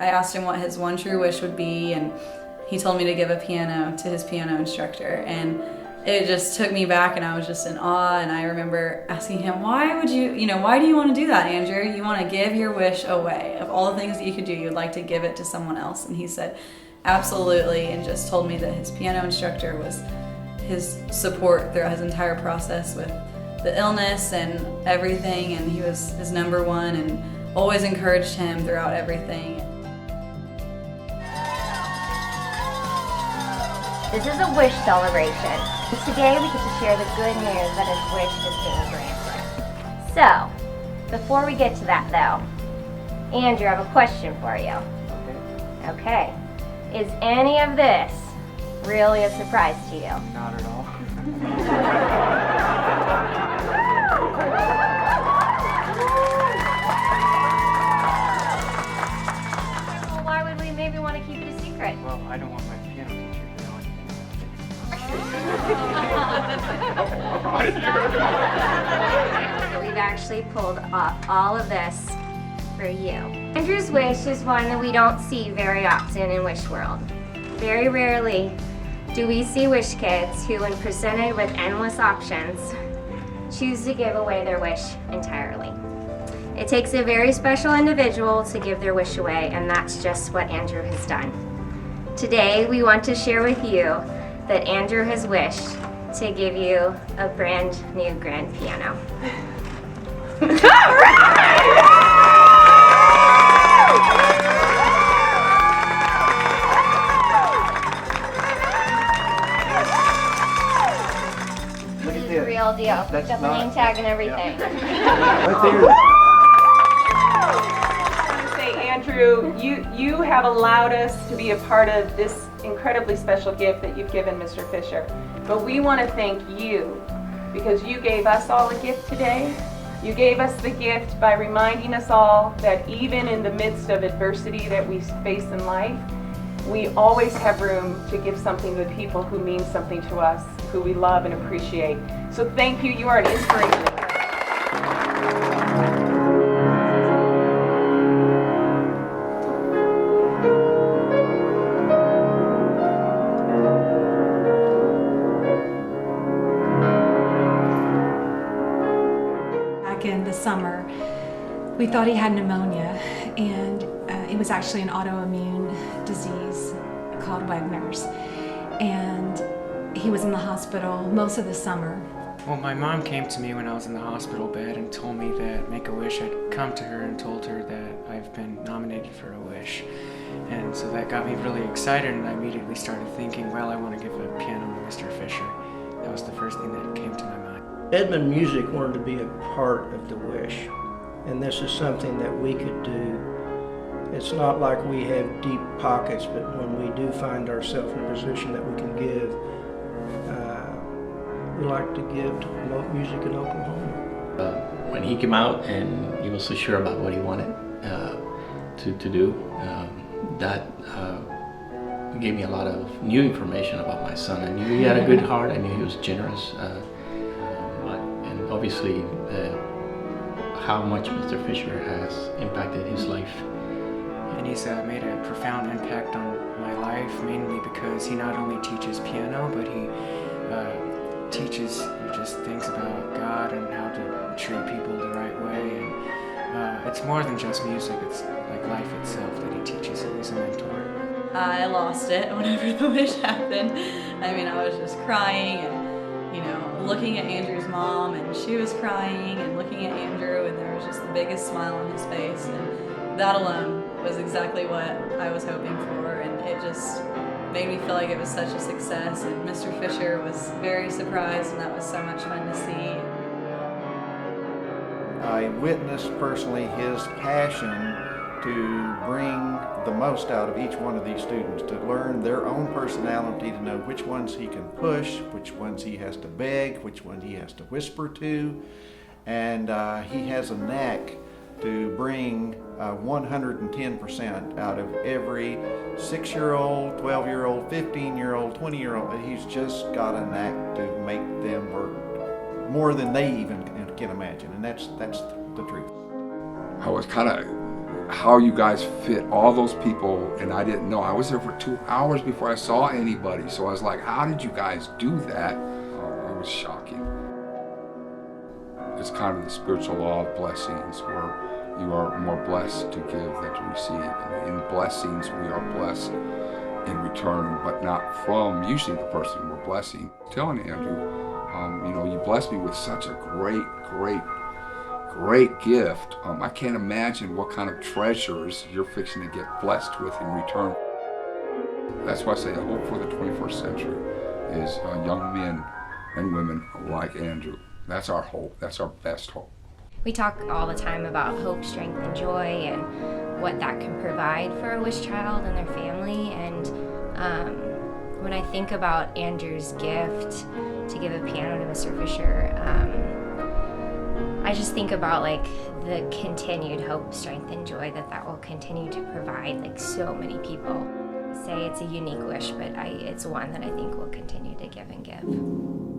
I asked him what his one true wish would be, and he told me to give a piano to his piano instructor. And it just took me back, and I was just in awe. And I remember asking him, why do you want to do that, Andrew? You want to give your wish away. Of all the things that you could do, you'd like to give it to someone else. And he said, absolutely, and just told me that his piano instructor was his support throughout his entire process with the illness and everything, and he was his number one and always encouraged him throughout everything. This is a wish celebration. Today we get to share the good news that his wish is being granted. So, before we get to that though, Andrew, I have a question for you. Okay. Is any of this really a surprise to you? Not at all. Well, why would we maybe want to keep it a secret? Well, I don't want my piano teacher to know anything. We've actually pulled off all of this for you. Andrew's wish is one that we don't see very often in Wish World. Very rarely do we see Wish kids who, when presented with endless options, choose to give away their wish entirely. It takes a very special individual to give their wish away, and that's just what Andrew has done. Today, we want to share with you that Andrew has wished to give you a brand new grand piano. Real deal. Got the name tag and everything. Say, Andrew, you have allowed us to be a part of this incredibly special gift that you've given Mr. Fisher. But we want to thank you because you gave us all a gift today. You gave us the gift by reminding us all that even in the midst of adversity that we face in life, we always have room to give something to people who mean something to us, who we love and appreciate. So thank you. You are an inspiration. Back in the summer, we thought he had pneumonia, and it was actually an autoimmune disease called Wegener's. And he was in the hospital most of the summer. Well, my mom came to me when I was in the hospital bed and told me that Make-A-Wish had come to her and told her that I've been nominated for a wish. And so that got me really excited, and I immediately started thinking, well, I want to give a piano to Mr. Fisher. That was the first thing that came to my mind. Edmund Music wanted to be a part of the wish, and this is something that we could do. It's not like we have deep pockets, but when we do find ourselves in a position that we can give, we like to give to promote music in Oklahoma. When he came out and he was so sure about what he wanted to do, that gave me a lot of new information about my son. I knew he had a good heart, I knew he was generous, and obviously how much Mr. Fisher has impacted his life. And he's made a profound impact on my life, mainly because he not only teaches piano, but he teaches just things about God and how to treat people the right way. And it's more than just music, it's like life itself that he teaches. He's a mentor. I lost it whenever the wish happened. I mean, I was just crying and, looking at Andrew's mom, and she was crying, and looking at Andrew, and there was just the biggest smile on his face. And that alone was exactly what I was hoping for, and it just made me feel like it was such a success. And Mr. Fisher was very surprised, and that was so much fun to see. I witnessed personally his passion to bring the most out of each one of these students, to learn their own personality, to know which ones he can push, which ones he has to beg, which ones he has to whisper to. And he has a knack to bring 110% out of every 6-year-old, 12-year-old, 15-year-old, 20-year-old. He's just got a knack to make them work more than they even can imagine, and that's the truth. I was kind of how you guys fit all those people, and I didn't know. I was there for 2 hours before I saw anybody, so I was like, how did you guys do that? It was shocking. It's kind of the spiritual law of blessings, where you are more blessed to give than to receive. And in blessings, we are blessed in return, but not from usually the person we're blessing. Telling Andrew, you blessed me with such a great gift. I can't imagine what kind of treasures you're fixing to get blessed with in return. That's why I say the hope for the 21st century is young men and women like Andrew. That's our hope. That's our best hope. We talk all the time about hope, strength, and joy, and what that can provide for a wish child and their family. And when I think about Andrew's gift to give a piano to Mr. Fisher, I just think about like the continued hope, strength, and joy that will continue to provide like so many people. Say it's a unique wish, but it's one that I think will continue to give and give.